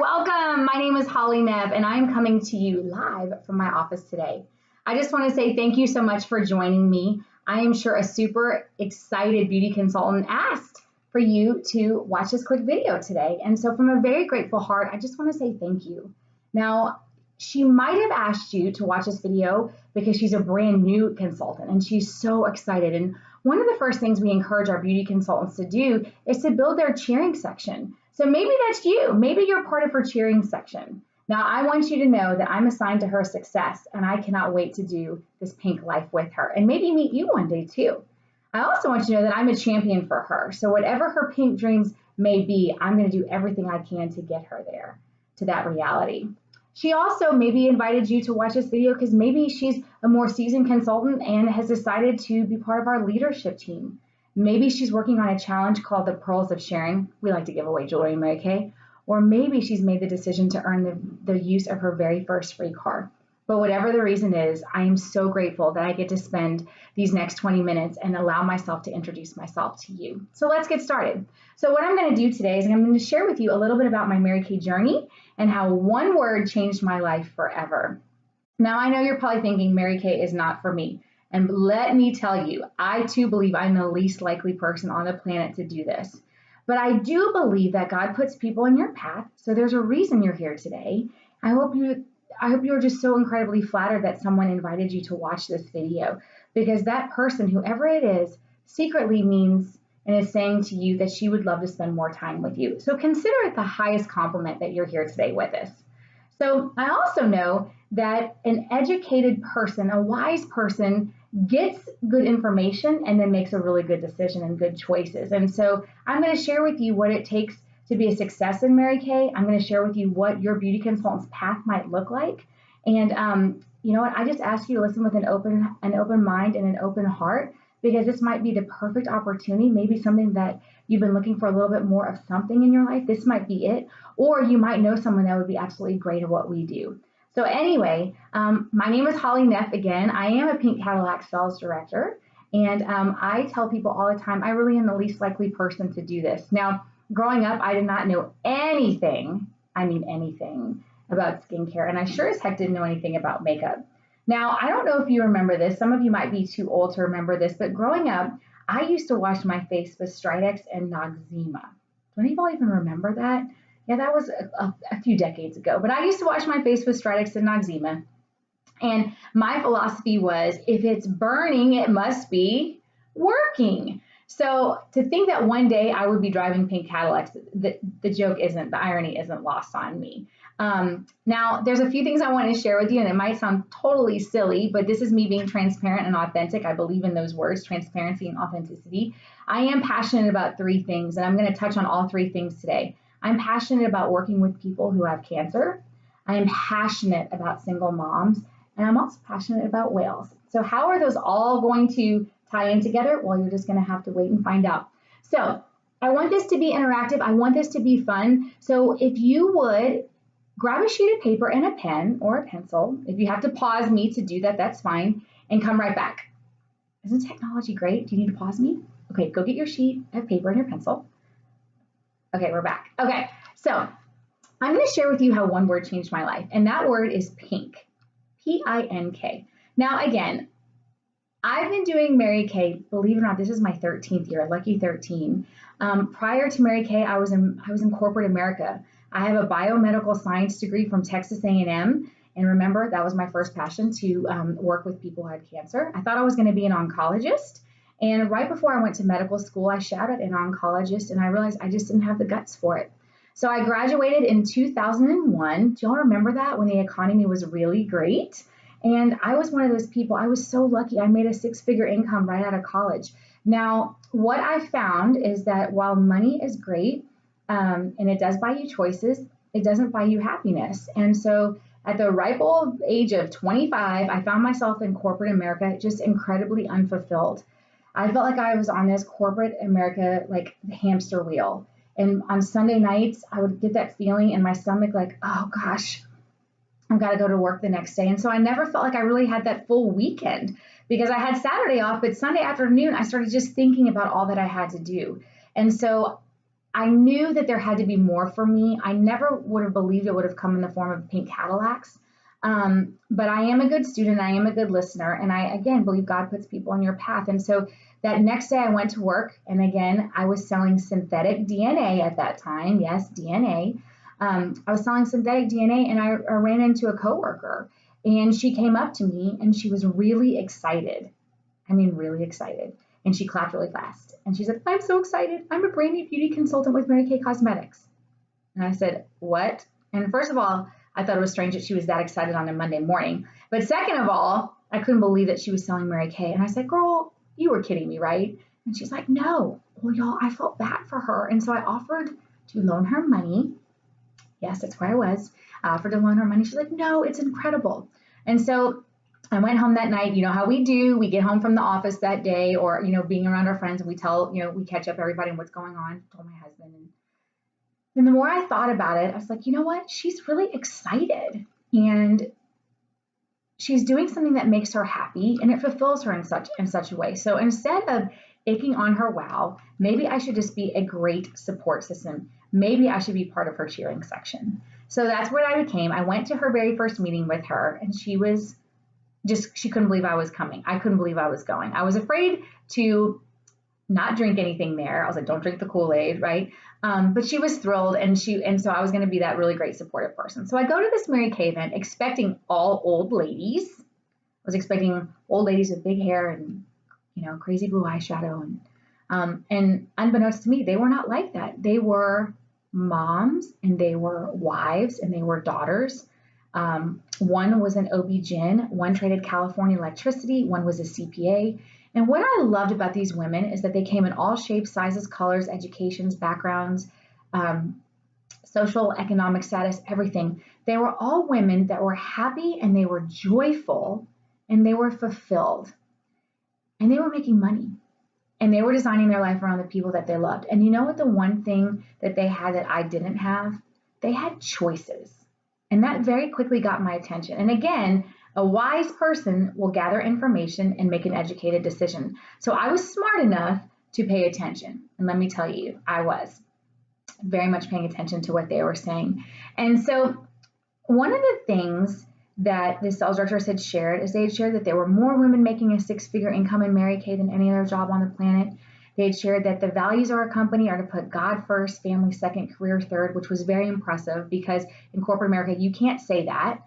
welcome. My name is Holly Neff, and I'm coming to you live from my office today. I just want to say thank you so much for joining me. I am sure a super excited beauty consultant asked for you to watch this quick video today. And so from a very grateful heart, I just want to say thank you. Now, she might have asked you to watch this video because she's a brand new consultant and she's so excited. And one of the first things we encourage our beauty consultants to do is to build their cheering section. So maybe that's you. Maybe you're part of her cheering section. Now, I want you to know that I'm assigned to her success and I cannot wait to do this pink life with her and maybe meet you one day too. I also want you to know that I'm a champion for her. So whatever her pink dreams may be, I'm going to do everything I can to get her there, to that reality. She also maybe invited you to watch this video because maybe she's a more seasoned consultant and has decided to be part of our leadership team. Maybe she's working on a challenge called the Pearls of Sharing. We like to give away jewelry in Mary Kay. Or maybe she's made the decision to earn the use of her very first free car. But whatever the reason is, I am so grateful that I get to spend these next 20 minutes and allow myself to introduce myself to you. So let's get started. So what I'm going to do today is I'm going to share with you a little bit about my Mary Kay journey and how one word changed my life forever. Now, I know you're probably thinking Mary Kay is not for me. And let me tell you, I too believe I'm the least likely person on the planet to do this. But I do believe that God puts people in your path, so there's a reason you're here today. I hope you're just so incredibly flattered that someone invited you to watch this video, because that person, whoever it is, secretly means and is saying to you that she would love to spend more time with you. So consider it the highest compliment that you're here today with us. So I also know that an educated person, a wise person, gets good information and then makes a really good decision and good choices. And so I'm going to share with you what it takes to be a success in Mary Kay. I'm going to share with you what your beauty consultant's path might look like. And you know what? I just ask you to listen with an open mind and an open heart, because this might be the perfect opportunity, maybe something that you've been looking for a little bit more of something in your life. This might be it. Or you might know someone that would be absolutely great at what we do. So anyway, my name is Holly Neff again. I am a Pink Cadillac sales director. And I tell people all the time, I really am the least likely person to do this. Now, growing up, I did not know anything, I mean anything, about skincare. And I sure as heck didn't know anything about makeup. Now, I don't know if you remember this. Some of you might be too old to remember this. But growing up, I used to wash my face with Stridex and Noxzema. Do any of y'all even remember that? Yeah, that was a few decades ago. But I used to wash my face with Stridex and Noxzema. And my philosophy was, if it's burning, it must be working. So to think that one day I would be driving pink Cadillacs, the joke isn't, the irony isn't lost on me. Now, there's a few things I want to share with you, and it might sound totally silly, but this is me being transparent and authentic. I believe in those words, transparency and authenticity. I am passionate about three things, and I'm going to touch on all three things today. I'm passionate about working with people who have cancer. I am passionate about single moms, and I'm also passionate about whales. So how are those all going to tie in together? Well, you're just going to have to wait and find out. So I want this to be interactive. I want this to be fun. So if you would grab a sheet of paper and a pen or a pencil. If you have to pause me to do that, that's fine, and come right back. Isn't technology great? Do you need to pause me? Okay, go get your sheet of paper and your pencil. Okay, we're back. Okay, so I'm going to share with you how one word changed my life, and that word is pink, P-I-N-K. Now, again, I've been doing Mary Kay, believe it or not, this is my 13th year, lucky 13. Prior to Mary Kay, I was in corporate America. I have a biomedical science degree from Texas A&M, and remember, that was my first passion, to work with people who had cancer. I thought I was going to be an oncologist. And right before I went to medical school, I shadowed an oncologist, and I realized I just didn't have the guts for it. So I graduated in 2001. Do y'all remember that, when the economy was really great? And I was one of those people, I was so lucky. I made a six-figure income right out of college. Now, what I found is that while money is great, and it does buy you choices, it doesn't buy you happiness. And so at the ripe old age of 25, I found myself in corporate America just incredibly unfulfilled. I felt like I was on this corporate America, like the hamster wheel. And on Sunday nights, I would get that feeling in my stomach like, oh gosh, I've got to go to work the next day. And so I never felt like I really had that full weekend, because I had Saturday off, but Sunday afternoon, I started just thinking about all that I had to do. And so I knew that there had to be more for me. I never would have believed it would have come in the form of pink Cadillacs. But I am a good student. I am a good listener. And I, again, believe God puts people on your path. And so that next day I went to work. And again, I was selling synthetic DNA at that time. Yes, DNA. I was selling synthetic DNA, and I ran into a coworker, and she came up to me and she was really excited. I mean, really excited. And she clapped really fast. And she said, I'm so excited. I'm a brand new beauty consultant with Mary Kay Cosmetics. And I said, what? And first of all, I thought it was strange that she was that excited on a Monday morning. But second of all, I couldn't believe that she was selling Mary Kay. And I said, girl, you were kidding me, right? And she's like, no. Well, y'all, I felt bad for her. And so I offered to loan her money. Yes, that's where I was. I offered to loan her money. She's like, no, it's incredible. And so I went home that night. You know how we do. We get home from the office that day, or, being around our friends, and we tell, we catch up everybody and what's going on. I told my husband. And the more I thought about it, I was like, you know what? She's really excited, and she's doing something that makes her happy, and it fulfills her in such a way. So instead of aching on her wow, maybe I should just be a great support system. Maybe I should be part of her cheering section. So that's what I became. I went to her very first meeting with her, and she couldn't believe I was coming. I couldn't believe I was going. I was afraid to not drink anything there. I was like, don't drink the Kool-Aid, right? But she was thrilled, and so I was going to be that really great supportive person. So I go to this Mary Kay event expecting all old ladies. I was expecting old ladies with big hair and, crazy blue eyeshadow. And unbeknownst to me, they were not like that. They were moms, and they were wives, and they were daughters. One was an OB-GYN, one traded California electricity, one was a CPA. And what I loved about these women is that they came in all shapes, sizes, colors, educations, backgrounds, social, economic status, everything. They were all women that were happy, and they were joyful, and they were fulfilled, and they were making money, and they were designing their life around the people that they loved. And you know what? The one thing that they had that I didn't have, they had choices. And that very quickly got my attention. And again, a wise person will gather information and make an educated decision. So I was smart enough to pay attention. And let me tell you, I was very much paying attention to what they were saying. And so one of the things that the sales directors had shared is they had shared that there were more women making a six-figure income in Mary Kay than any other job on the planet. They had shared that the values of our company are to put God first, family second, career third, which was very impressive because in corporate America, you can't say that.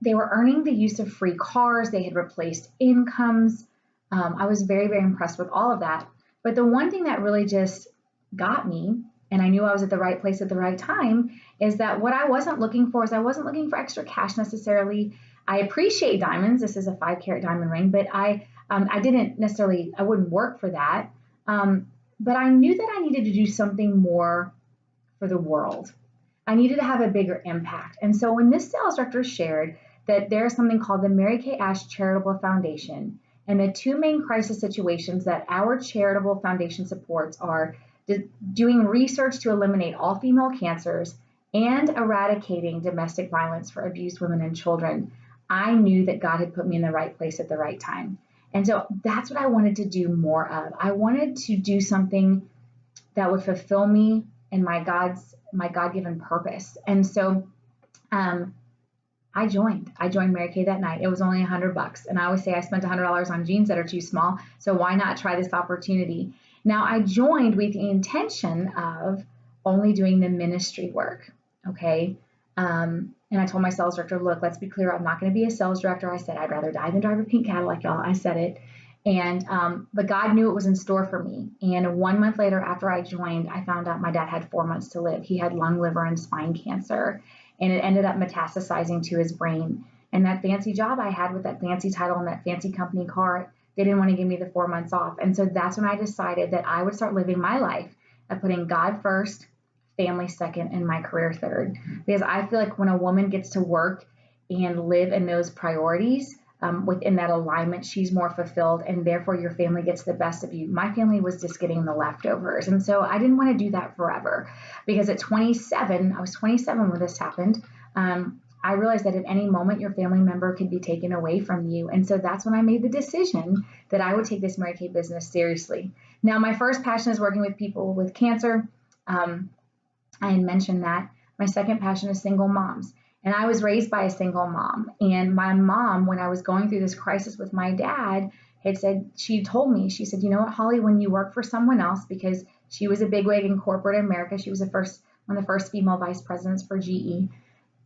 They were earning the use of free cars. They had replaced incomes. I was very, very impressed with all of that. But the one thing that really just got me, and I knew I was at the right place at the right time, is that what I wasn't looking for is I wasn't looking for extra cash necessarily. I appreciate diamonds. This is a 5-carat diamond ring, but I wouldn't work for that. But I knew that I needed to do something more for the world. I needed to have a bigger impact. And so when this sales director shared that there's something called the Mary Kay Ash Charitable Foundation, and the two main crisis situations that our charitable foundation supports are doing research to eliminate all female cancers and eradicating domestic violence for abused women and children, I knew that God had put me in the right place at the right time. And so that's what I wanted to do more of. I wanted to do something that would fulfill me and my God-given purpose. And so I joined Mary Kay that night. It was only $100. And I always say I spent $100 on jeans that are too small. So why not try this opportunity? Now I joined with the intention of only doing the ministry work. Okay. And I told my sales director, look, let's be clear. I'm not going to be a sales director. I said, I'd rather die than drive a pink Cadillac, y'all. I said it. And, but God knew it was in store for me. And 1 month later, after I joined, I found out my dad had 4 months to live. He had lung, liver, and spine cancer, and it ended up metastasizing to his brain. And that fancy job I had with that fancy title and that fancy company car, they didn't want to give me the 4 months off. And so that's when I decided that I would start living my life of putting God first, family second, and my career third. Because I feel like when a woman gets to work and live in those priorities, within that alignment, she's more fulfilled, and therefore your family gets the best of you. My family was just getting the leftovers. And so I didn't want to do that forever, because at 27, I was 27 when this happened. I realized that at any moment your family member could be taken away from you. And so that's when I made the decision that I would take this Mary Kay business seriously. Now, my first passion is working with people with cancer. I had mentioned that. My second passion is single moms. And I was raised by a single mom. And my mom, when I was going through this crisis with my dad, had said, she told me, she said, you know what, Holly, when you work for someone else, because she was a bigwig in corporate America, she was one of the first female vice presidents for GE.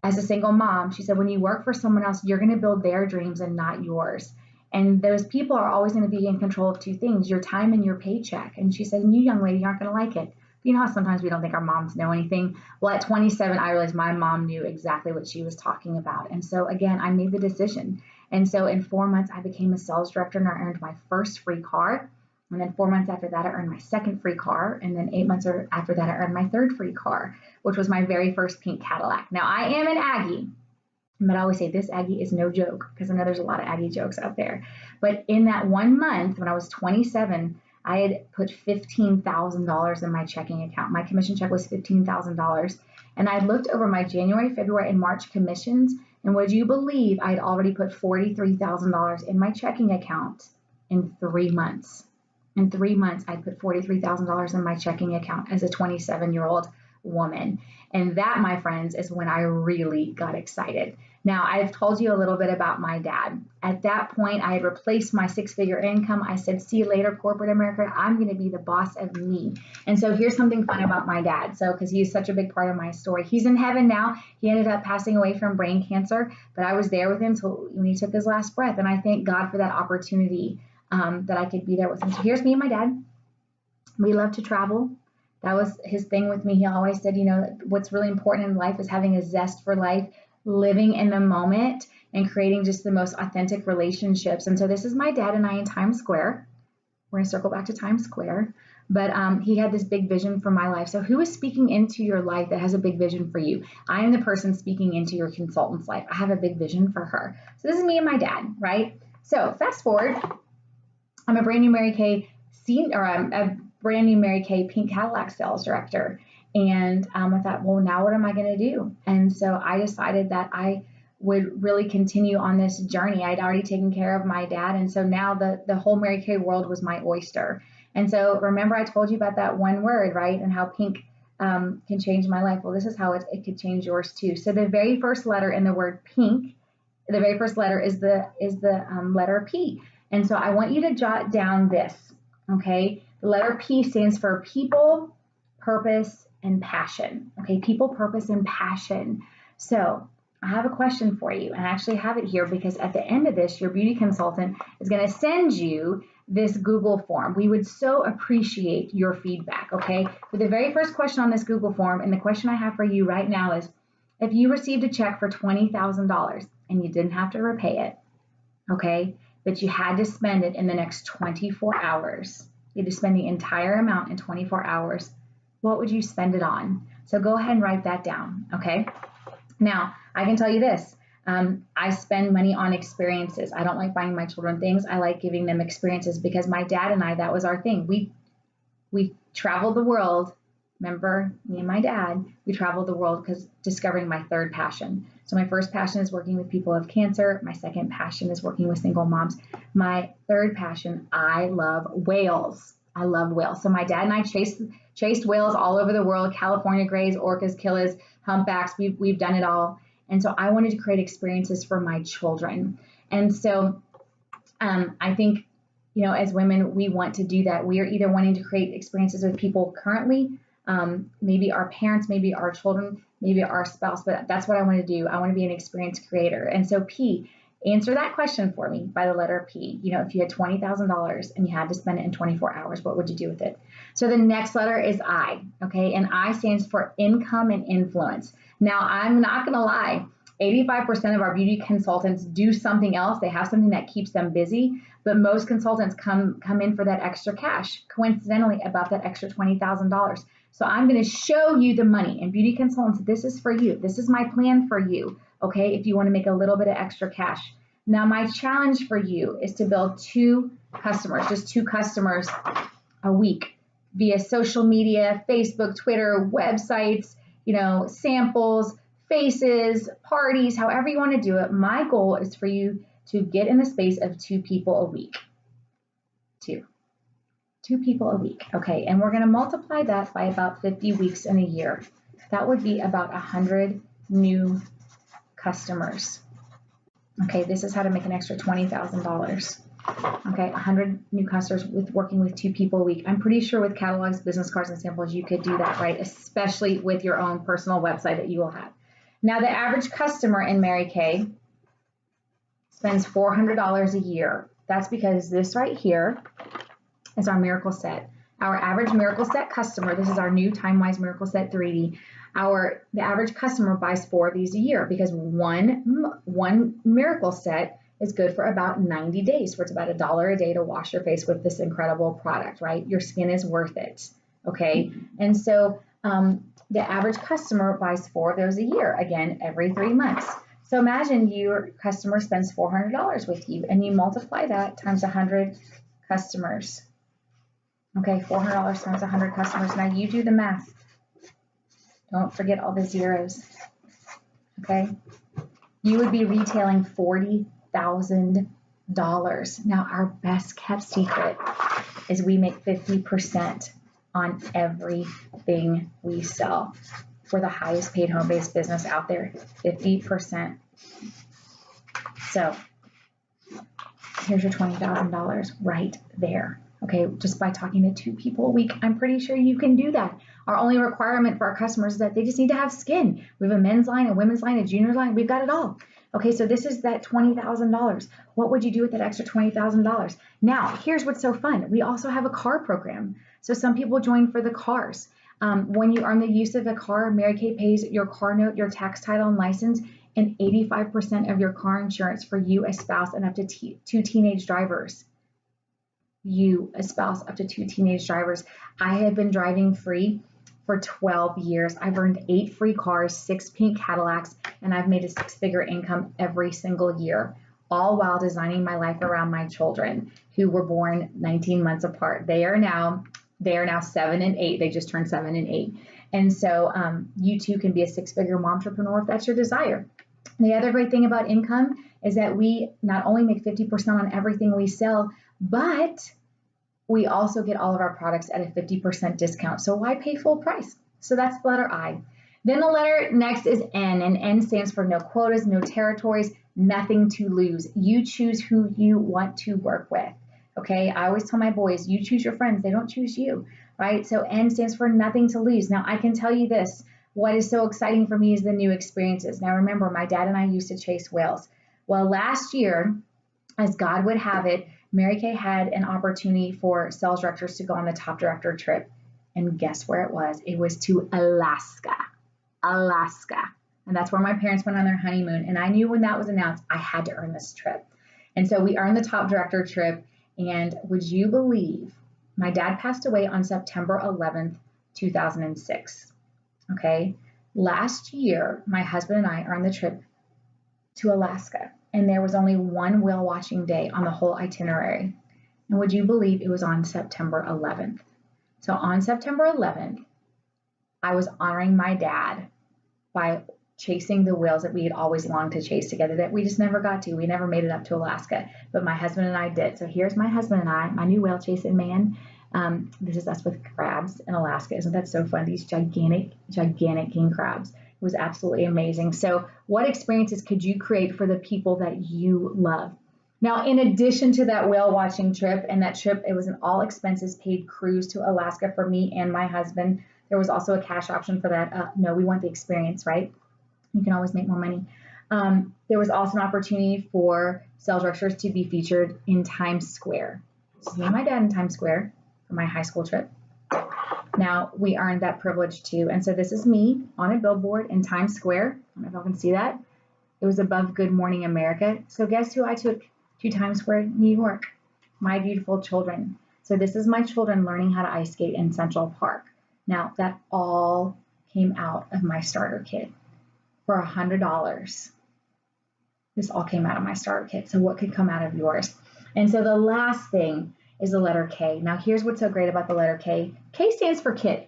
As a single mom, she said, when you work for someone else, you're going to build their dreams and not yours. And those people are always going to be in control of two things, your time and your paycheck. And she said, and you young lady aren't going to like it. You know how sometimes we don't think our moms know anything? Well, at 27, I realized my mom knew exactly what she was talking about. And so again, I made the decision. And so in 4 months, I became a sales director and I earned my first free car. And then 4 months after that, I earned my second free car. And then 8 months after that, I earned my third free car, which was my very first pink Cadillac. Now, I am an Aggie, but I always say this Aggie is no joke because I know there's a lot of Aggie jokes out there. But in that 1 month, when I was 27, I had put $15,000 in my checking account. My commission check was $15,000. And I looked over my January, February, and March commissions. And would you believe I'd already put $43,000 in my checking account in 3 months? In 3 months, I put $43,000 in my checking account as a 27-year-old woman. And that, my friends, is when I really got excited. Now, I've told you a little bit about my dad. At that point, I had replaced my six-figure income. I said, see you later, corporate America. I'm going to be the boss of me. And so here's something fun about my dad. So, because he's such a big part of my story. He's in heaven now. He ended up passing away from brain cancer, but I was there with him till when he took his last breath. And I thank God for that opportunity that I could be there with him. So here's me and my dad. We love to travel. That was his thing with me. He always said, you know, what's really important in life is having a zest for life, living in the moment, and creating just the most authentic relationships. And so this is my dad and I in Times Square. We're going to circle back to Times Square. But he had this big vision for my life. So who is speaking into your life that has a big vision for you? I am the person speaking into your consultant's life. I have a big vision for her. So this is me and my dad, right? So fast forward. I'm a brand new Mary Kay I'm a brand new Mary Kay pink Cadillac sales director. And I thought, well, now what am I going to do? And so I decided that I would really continue on this journey. I'd already taken care of my dad. And so now the whole Mary Kay world was my oyster. And so remember I told you about that one word, right? And how pink can change my life. Well, this is how it could change yours too. So the very first letter in the word pink, the very first letter is the letter P. And so I want you to jot down this, okay? The letter P stands for people, purpose, and passion. Okay, people, purpose, and passion. So I have a question for you, and I actually have it here because at the end of this, your beauty consultant is going to send you this Google form. We would so appreciate your feedback, okay? For the very first question on this Google form, and the question I have for you right now is, if you received a check for $20,000 and you didn't have to repay it, okay, but you had to spend it in the next 24 hours, you had to spend the entire amount in 24 hours, what would you spend it on? So go ahead and write that down, okay? Now, I can tell you this. I spend money on experiences. I don't like buying my children things. I like giving them experiences because my dad and I, that was our thing. We traveled the world. Remember, me and my dad, we traveled the world because discovering my third passion. So my first passion is working with people with cancer. My second passion is working with single moms. My third passion, I love whales. I love whales. So my dad and I chased whales all over the world, California grays, orcas, killas, humpbacks. We've done it all. And so I wanted to create experiences for my children. And so I think, you know, as women, we want to do that. We are either wanting to create experiences with people currently, maybe our parents, maybe our children, maybe our spouse, but that's what I want to do. I want to be an experience creator. And so P, answer that question for me by the letter P. You know, if you had $20,000 and you had to spend it in 24 hours, what would you do with it? So the next letter is I, okay? And I stands for income and influence. Now, I'm not going to lie. 85% of our beauty consultants do something else. They have something that keeps them busy, but most consultants come in for that extra cash, coincidentally about that extra $20,000. So I'm going to show you the money. And beauty consultants, this is for you. This is my plan for you, okay, if you want to make a little bit of extra cash. Now, my challenge for you is to build just two customers a week via social media, Facebook, Twitter, websites, you know, samples, spaces, parties, however you want to do it. My goal is for you to get in the space of 2 people a week. Two people a week. Okay, and we're going to multiply that by about 50 weeks in a year. That would be about 100 new customers. Okay, this is how to make an extra $20,000. Okay, 100 new customers with working with 2 people a week. I'm pretty sure with catalogs, business cards, and samples, you could do that, right? Especially with your own personal website that you will have. Now, the average customer in Mary Kay spends $400 a year. That's because this right here is our Miracle Set. Our average Miracle Set customer, this is our new Time-Wise Miracle Set 3D. The average customer buys 4 of these a year because one Miracle Set is good for about 90 days. So it's about $1 a day to wash your face with this incredible product, right? Your skin is worth it, okay? And so the average customer buys 4 of those a year, again, every 3 months. So imagine your customer spends $400 with you and you multiply that times 100 customers. Okay, $400 times 100 customers. Now you do the math. Don't forget all the zeros. Okay, you would be retailing $40,000. Now our best kept secret is we make 50% on everything we sell. We're the highest paid home-based business out there, 50%. So here's your $20,000 right there. Okay, just by talking to 2 people a week, I'm pretty sure you can do that. Our only requirement for our customers is that they just need to have skin. We have a men's line, a women's line, a junior line. We've got it all. Okay, so this is that $20,000. What would you do with that extra $20,000? Now, here's what's so fun. We also have a car program. So some people join for the cars. When you earn the use of a car, Mary Kay pays your car note, your tax title, and license, and 85% of your car insurance for you, a spouse, and up to 2 teenage drivers. You, a spouse, up to 2 teenage drivers. I have been driving free for 12 years. I've earned 8 free cars, 6 pink Cadillacs, and I've made a 6-figure income every single year, all while designing my life around my children who were born 19 months apart. They are now 7 and 8. They just turned 7 and 8. And so you too can be a 6-figure momtrepreneur if that's your desire. The other great thing about income is that we not only make 50% on everything we sell, but we also get all of our products at a 50% discount. So why pay full price? So that's the letter I. Then the letter next is N, and N stands for no quotas, no territories, nothing to lose. You choose who you want to work with. Okay, I always tell my boys, you choose your friends, they don't choose you, right? So N stands for nothing to lose. Now I can tell you this, what is so exciting for me is the new experiences. Now remember, my dad and I used to chase whales. Well, last year, as God would have it, Mary Kay had an opportunity for sales directors to go on the top director trip. And guess where it was? It was to Alaska. And that's where my parents went on their honeymoon. And I knew when that was announced, I had to earn this trip. And so we earned the top director trip. And would you believe my dad passed away on September 11th, 2006. Okay. Last year, my husband and I earned the trip to Alaska. And there was only one whale watching day on the whole itinerary. And would you believe it was on September 11th? So on September 11th, I was honoring my dad by chasing the whales that we had always longed to chase together that we just never got to. We never made it up to Alaska, but my husband and I did. So here's my husband and I, my new whale chasing man. This is us with crabs in Alaska. Isn't that so fun? These gigantic king crabs. It was absolutely amazing. So what experiences could you create for the people that you love? Now, in addition to that whale watching trip, and that trip, it was an all expenses paid cruise to Alaska for me and my husband. There was also a cash option for that. No, we want the experience, right? You can always make more money. There was also an opportunity for sales directors to be featured in Times Square. This is me and my dad in Times Square for my high school trip. Now, we earned that privilege too. And so this is me on a billboard in Times Square. I don't know if y'all can see that. It was above Good Morning America. So guess who I took to Times Square, New York? My beautiful children. So this is my children learning how to ice skate in Central Park. Now, that all came out of my starter kit for $100. This all came out of my starter kit. So what could come out of yours? And so the last thing is the letter K. Now, here's what's so great about the letter K. K stands for kid.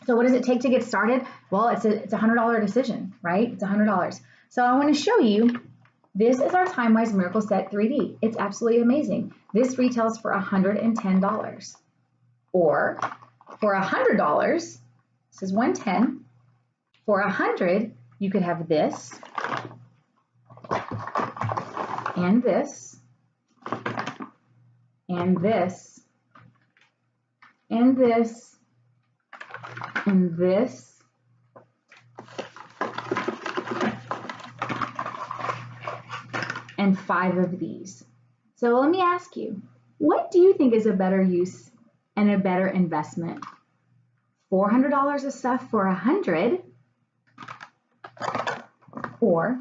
So what does it take to get started? Well, it's a $100 decision, right? It's $100. So I want to show you, this is our Time-Wise Miracle Set 3D. It's absolutely amazing. This retails for $110. Or for $100, this is 110. For 100, you could have this, and this, and this, and this, and this, and 5 of these. So let me ask you, what do you think is a better use and a better investment? $400 of stuff for 100, or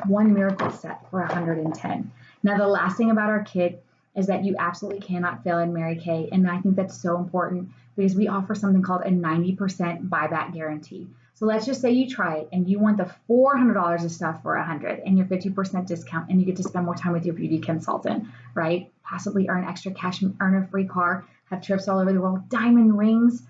one miracle set for 110. Now, the last thing about our kit is that you absolutely cannot fail in Mary Kay, and I think that's so important because we offer something called a 90% buyback guarantee. So let's just say you try it and you want the $400 of stuff for 100 and your 50% discount, and you get to spend more time with your beauty consultant, right? Possibly earn extra cash, earn a free car, have trips all over the world, diamond rings,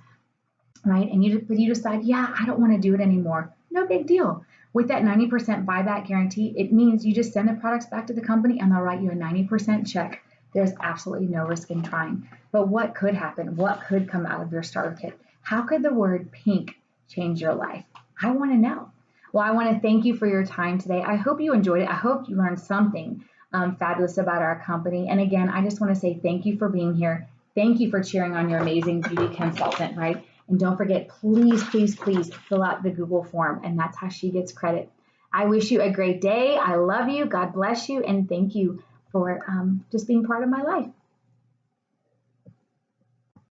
right? And you decide, yeah, I don't want to do it anymore. No big deal. With that 90% buyback guarantee, it means you just send the products back to the company and they'll write you a 90% check. There's absolutely no risk in trying. But what could happen? What could come out of your starter kit? How could the word pink change your life? I want to know. Well, I want to thank you for your time today. I hope you enjoyed it. I hope you learned something fabulous about our company. And again, I just want to say thank you for being here. Thank you for cheering on your amazing beauty consultant, right? And don't forget, please, please, please fill out the Google form, and that's how she gets credit. I wish you a great day. I love you. God bless you. And thank you for just being part of my life.